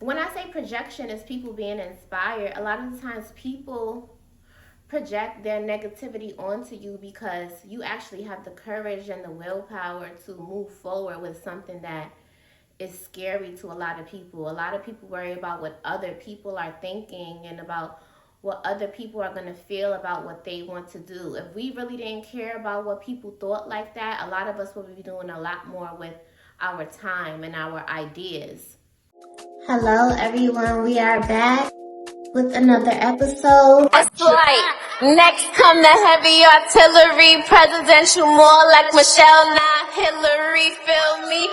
when I say projection is people being inspired, a lot of the times people project their negativity onto you because you actually have the courage and the willpower to move forward with something that is scary to a lot of people. A lot of people worry about what other people are thinking and about what other people are going to feel about what they want to do. If we really didn't care about what people thought like that, a lot of us would be doing a lot more with our time and our ideas. Hello, everyone. We are back with another episode. That's right. Next come the heavy artillery, presidential more like Michelle, not Hillary, feel me?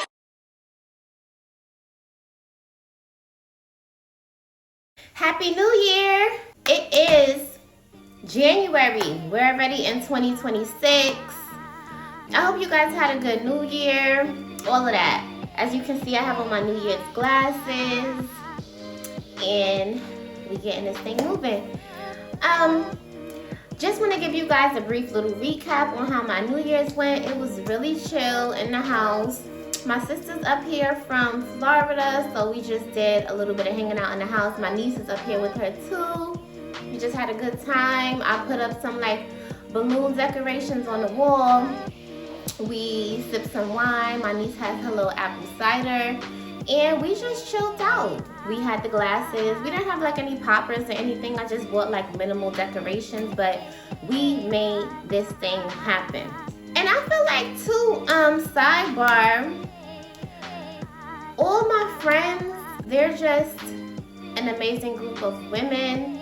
Happy New Year! It is January. We're already in 2026. I hope you guys had a good New Year. All of that. As you can see, I have on my New Year's glasses. And we getting this thing moving. Just want to give you guys a brief little recap on how my New Year's went. It was really chill in the house. My sister's up here from Florida, so we just did a little bit of hanging out in the house. My niece is up here with her too. We just had a good time. I put up some like balloon decorations on the wall. We sipped some wine. My niece has her little apple cider. And we just chilled out. We had the glasses. We didn't have like any poppers or anything. I just bought like minimal decorations, but we made this thing happen. And I feel like too, sidebar, all my friends, they're just an amazing group of women.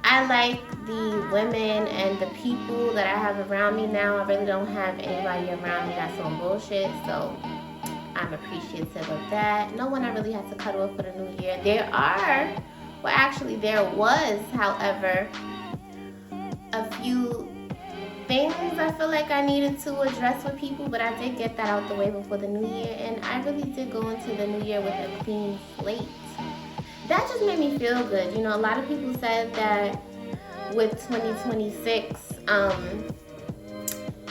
I like the women and the people that I have around me now. I really don't have anybody around me that's on bullshit, so I'm appreciative of that. No one I really had to cut off for the new year. There was, however, a few things I feel like I needed to address with people, but I did get that out the way before the new year, and I really did go into the new year with a clean slate. That just made me feel good. You know, a lot of people said that with 2026,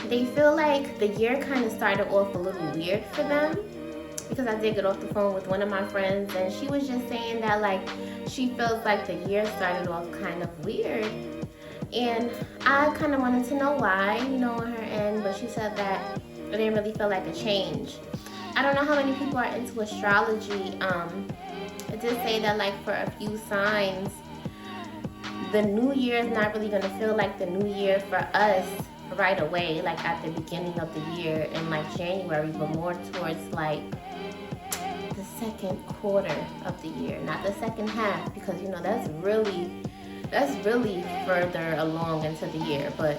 they feel like the year kind of started off a little weird for them, because I did get off the phone with one of my friends, and she was just saying that like she feels like the year started off kind of weird, and I kind of wanted to know why, you know, on her end, but she said that it didn't really feel like a change. I don't know how many people are into astrology. It did say that like for a few signs, the new year is not really going to feel like the new year for us right away, like at the beginning of the year in like January, but more towards like the second quarter of the year, not the second half, because you know that's really further along into the year, but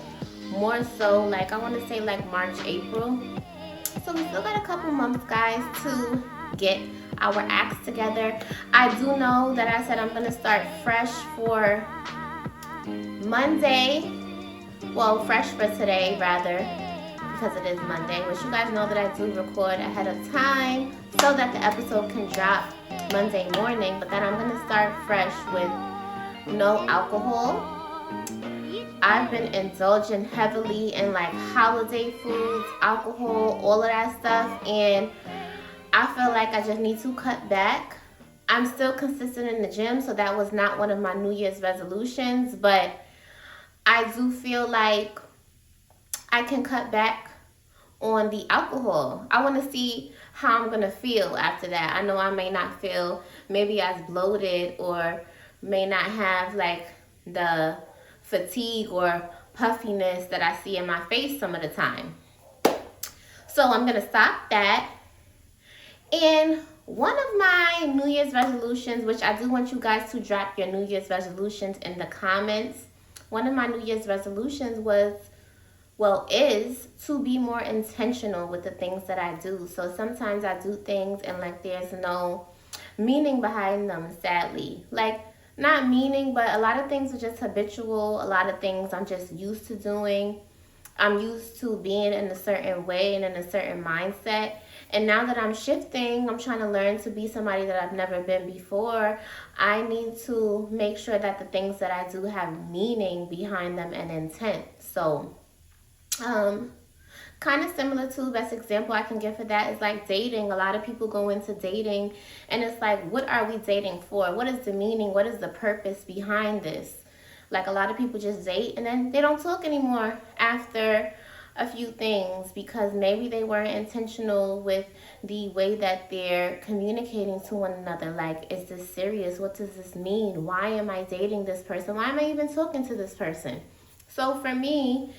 more so like I want to say like March, April. So we still got a couple months, guys, to get our acts together. I do know that I said I'm going to start fresh for Monday. Well, fresh for today, rather, because it is Monday, which you guys know that I do record ahead of time so that the episode can drop Monday morning. But then I'm going to start fresh with no alcohol. I've been indulging heavily in like holiday foods, alcohol, all of that stuff, and I feel like I just need to cut back. I'm still consistent in the gym, so that was not one of my New Year's resolutions, but I do feel like I can cut back on the alcohol. I want to see how I'm going to feel after that. I know I may not feel maybe as bloated or may not have like the fatigue or puffiness that I see in my face some of the time. So I'm going to stop that. And one of my New Year's resolutions, which I do want you guys to drop your New Year's resolutions in the comments. One of my New Year's resolutions is to be more intentional with the things that I do. So sometimes I do things and like there's no meaning behind them, sadly. Like, not meaning, but a lot of things are just habitual. A lot of things I'm just used to doing. I'm used to being in a certain way and in a certain mindset. And now that I'm shifting, I'm trying to learn to be somebody that I've never been before. I need to make sure that the things that I do have meaning behind them and intent. So, kind of similar to, best example I can give for that is like dating. A lot of people go into dating and it's like, what are we dating for? What is the meaning? What is the purpose behind this? Like, a lot of people just date and then they don't talk anymore after a few things because maybe they weren't intentional with the way that they're communicating to one another. Like, is this serious? What does this mean? Why am I dating this person? Why am I even talking to this person? So for me,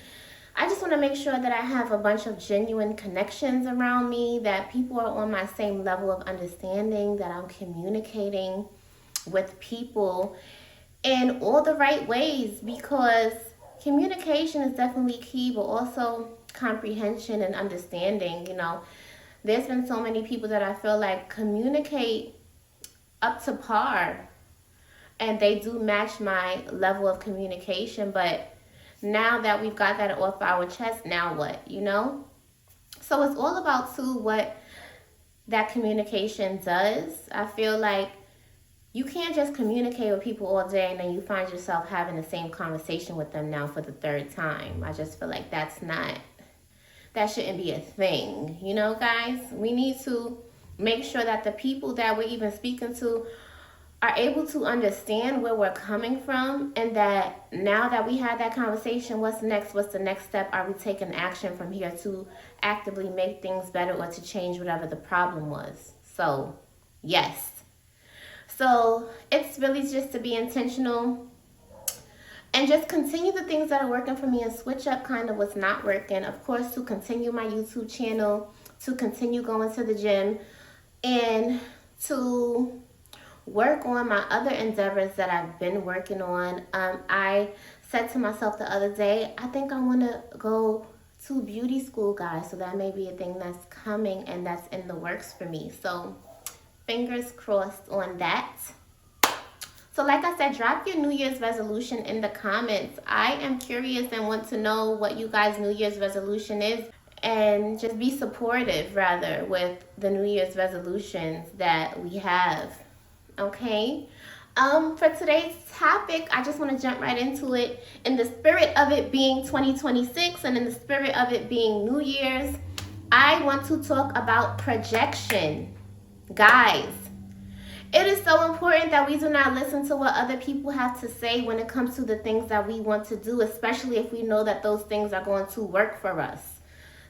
I just want to make sure that I have a bunch of genuine connections around me, that people are on my same level of understanding, that I'm communicating with people in all the right ways, because communication is definitely key, but also comprehension and understanding. You know, there's been so many people that I feel like communicate up to par and they do match my level of communication, but now that we've got that off our chest, now what, you know? So it's all about, too, what that communication does. I feel like you can't just communicate with people all day and then you find yourself having the same conversation with them now for the third time. I just feel like that shouldn't be a thing. You know, guys, we need to make sure that the people that we're even speaking to are able to understand where we're coming from, and that now that we had that conversation, what's next? What's the next step? Are we taking action from here to actively make things better or to change whatever the problem was? So, yes. So, it's really just to be intentional and just continue the things that are working for me and switch up kind of what's not working. Of course, to continue my YouTube channel, to continue going to the gym, and to work on my other endeavors that I've been working on. I said to myself the other day, I think I want to go to beauty school, guys. So that may be a thing that's coming and that's in the works for me. So fingers crossed on that. So like I said, drop your New Year's resolution in the comments. I am curious and want to know what you guys' New Year's resolution is. And just be supportive, rather, with the New Year's resolutions that we have. Okay, for today's topic, I just want to jump right into it. In the spirit of it being 2026 and in the spirit of it being New Year's, I want to talk about projection. Guys, it is so important that we do not listen to what other people have to say when it comes to the things that we want to do, especially if we know that those things are going to work for us.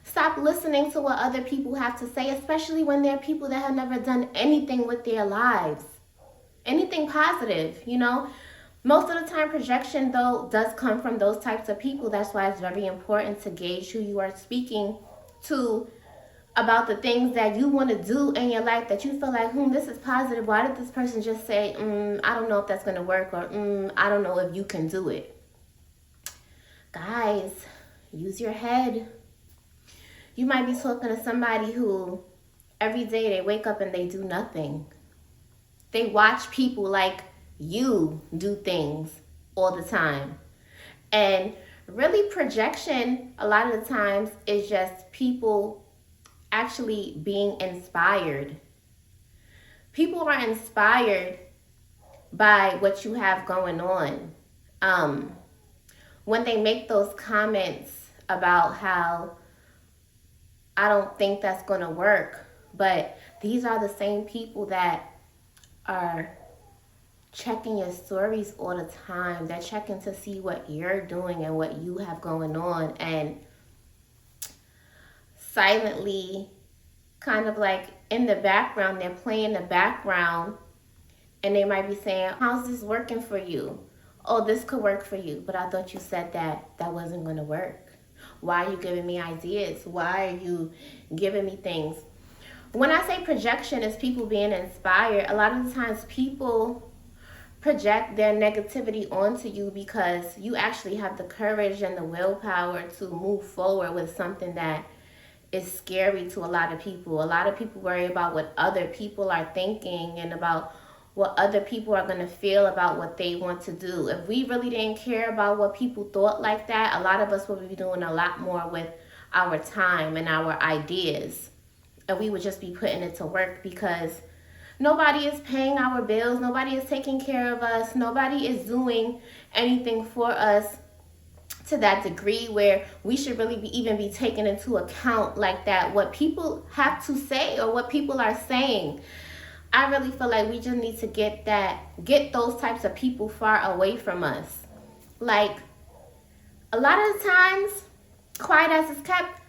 Stop listening to what other people have to say, especially when they're people that have never done anything with their lives. Anything positive, you know. Most of the time, projection, though, does come from those types of people. That's why it's very important to gauge who you are speaking to about the things that you want to do in your life that you feel like, this is positive. Why did this person just say, I don't know if that's going to work, or I don't know if you can do it. Guys, use your head. You might be talking to somebody who every day they wake up and they do nothing. They watch people like you do things all the time. And really, projection, a lot of the times, is just people actually being inspired. People are inspired by what you have going on. When they make those comments about how, I don't think that's going to work, but these are the same people that are checking your stories all the time. They're checking to see what you're doing and what you have going on, and silently, kind of like in the background, they're playing the background, and they might be saying, how's this working for you? Oh, this could work for you, but I thought you said that wasn't going to work. Why are you giving me ideas? Why are you giving me things? When I say projection is people being inspired, a lot of the times people project their negativity onto you because you actually have the courage and the willpower to move forward with something that is scary to a lot of people. A lot of people worry about what other people are thinking and about what other people are going to feel about what they want to do. If we really didn't care about what people thought like that, a lot of us would be doing a lot more with our time and our ideas. And we would just be putting it to work because nobody is paying our bills. Nobody is taking care of us. Nobody is doing anything for us to that degree where we should really even be taken into account like that, what people have to say or what people are saying. I really feel like we just need to get those types of people far away from us. Like, a lot of the times, quiet as it's kept,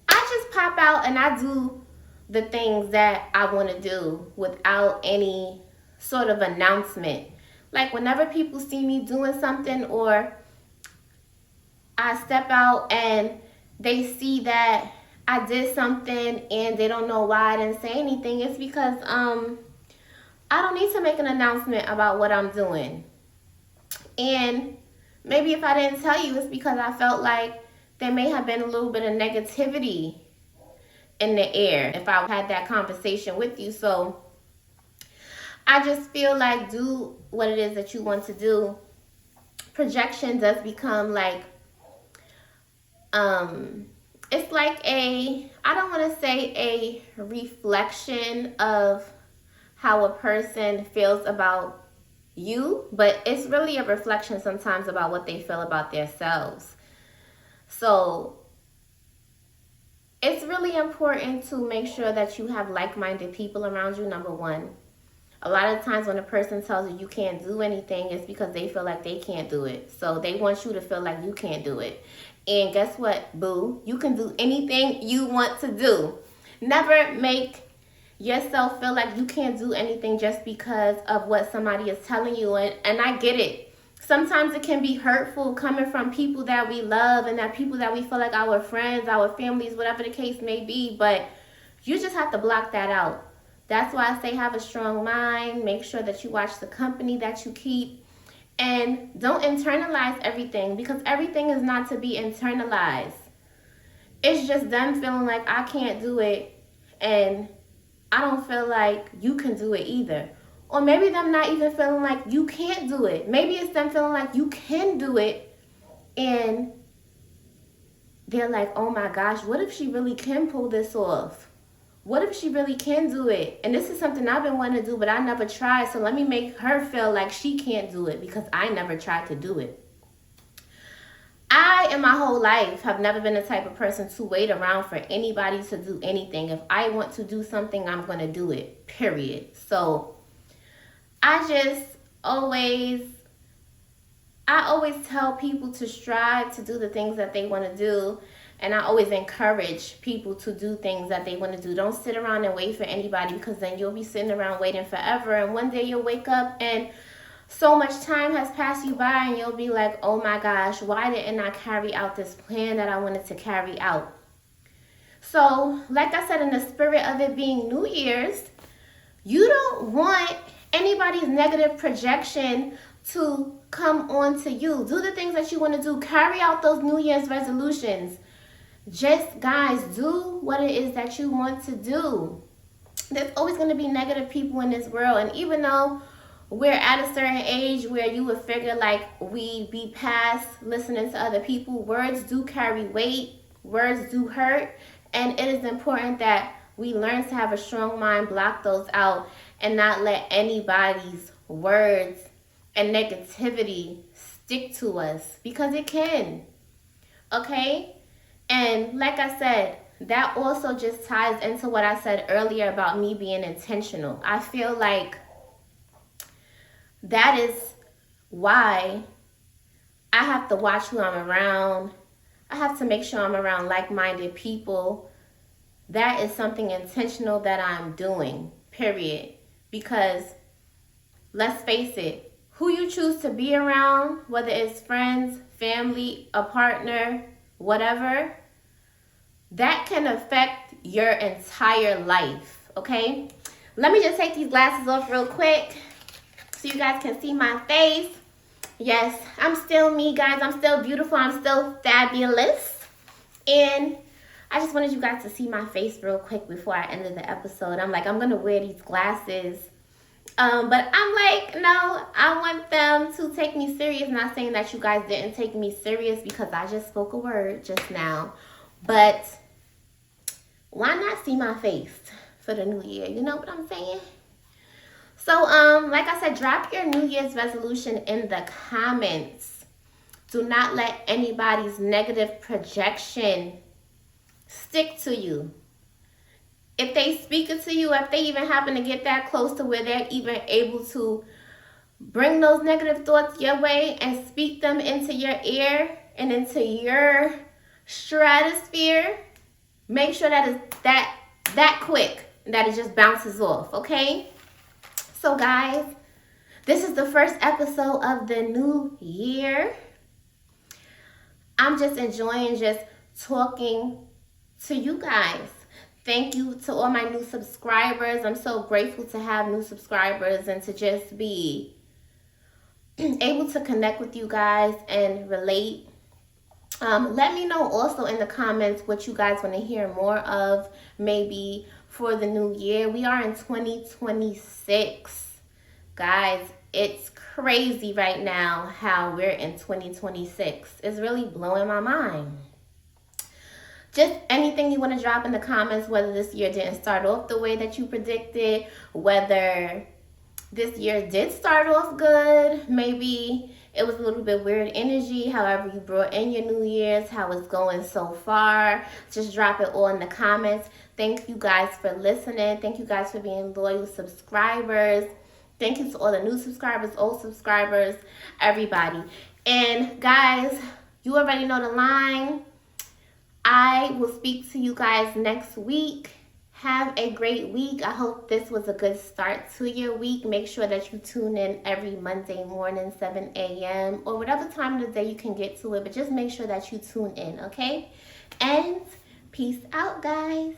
I just pop out and I do the things that I want to do without any sort of announcement. Like, whenever people see me doing something, or I step out and they see that I did something and they don't know why I didn't say anything, it's because I don't need to make an announcement about what I'm doing. And maybe if I didn't tell you, it's because I felt like there may have been a little bit of negativity in the air if I had that conversation with you. So I just feel like, do what it is that you want to do. Projection does become like, it's like I don't want to say a reflection of how a person feels about you, but it's really a reflection sometimes about what they feel about themselves. So it's really important to make sure that you have like-minded people around you, number one. A lot of times when a person tells you you can't do anything, it's because they feel like they can't do it. So they want you to feel like you can't do it. And guess what, boo? You can do anything you want to do. Never make yourself feel like you can't do anything just because of what somebody is telling you. And I get it. Sometimes it can be hurtful coming from people that we love and that people that we feel like our friends, our families, whatever the case may be. But you just have to block that out. That's why I say have a strong mind. Make sure that you watch the company that you keep. And don't internalize everything, because everything is not to be internalized. It's just them feeling like I can't do it and I don't feel like you can do it either. Or maybe them not even feeling like you can't do it. Maybe it's them feeling like you can do it and they're like, oh my gosh, what if she really can pull this off? What if she really can do it? And this is something I've been wanting to do, but I never tried. So let me make her feel like she can't do it because I never tried to do it. I, in my whole life, have never been the type of person to wait around for anybody to do anything. If I want to do something, I'm going to do it, period. So I always tell people to strive to do the things that they want to do. And I always encourage people to do things that they want to do. Don't sit around and wait for anybody, because then you'll be sitting around waiting forever. And one day you'll wake up and so much time has passed you by and you'll be like, oh my gosh, why didn't I carry out this plan that I wanted to carry out? So, like I said, in the spirit of it being New Year's, you don't want anybody's negative projection to come on to you. Do the things that you want to do. Carry out those New Year's resolutions. Just, guys, do what it is that you want to do. There's always going to be negative people in this world. And even though we're at a certain age where you would figure like we be past listening to other people, words do carry weight. Words do hurt. And it is important that we learn to have a strong mind, block those out, and not let anybody's words and negativity stick to us, because it can. Okay? And like I said, that also just ties into what I said earlier about me being intentional. I feel like that is why I have to watch who I'm around. I have to make sure I'm around like-minded people. That is something intentional that I'm doing, period. Because let's face it, who you choose to be around, whether it's friends, family, a partner, whatever, that can affect your entire life, okay? Let me just take these glasses off real quick so you guys can see my face. Yes, I'm still me, guys. I'm still beautiful. I'm still fabulous. And I just wanted you guys to see my face real quick before I ended the episode. I'm like, I'm going to wear these glasses. But I'm like, no, I want them to take me serious. Not saying that you guys didn't take me serious, because I just spoke a word just now. But why not see my face for the new year? You know what I'm saying? So, like I said, drop your New Year's resolution in the comments. Do not let anybody's negative projection stick to you. If they speak it to you, if they even happen to get that close to where they're even able to bring those negative thoughts your way and speak them into your ear and into your stratosphere, make sure that is that quick, that it just bounces off, okay? So guys, this is the first episode of the new year. I'm just enjoying just talking to you guys. Thank you to all my new subscribers. I'm so grateful to have new subscribers and to just be able to connect with you guys and relate. Let me know also in the comments what you guys want to hear more of, maybe for the new year. We are in 2026. Guys, it's crazy right now how we're in 2026. It's really blowing my mind. Just anything you want to drop in the comments, whether this year didn't start off the way that you predicted, whether this year did start off good, maybe it was a little bit weird energy, however you brought in your New Year's, how it's going so far. Just drop it all in the comments. Thank you guys for listening. Thank you guys for being loyal subscribers. Thank you to all the new subscribers, old subscribers, everybody. And guys, you already know the line. I will speak to you guys next week. Have a great week. I hope this was a good start to your week. Make sure that you tune in every Monday morning, 7 a.m. or whatever time of the day you can get to it. But just make sure that you tune in, okay? And peace out, guys.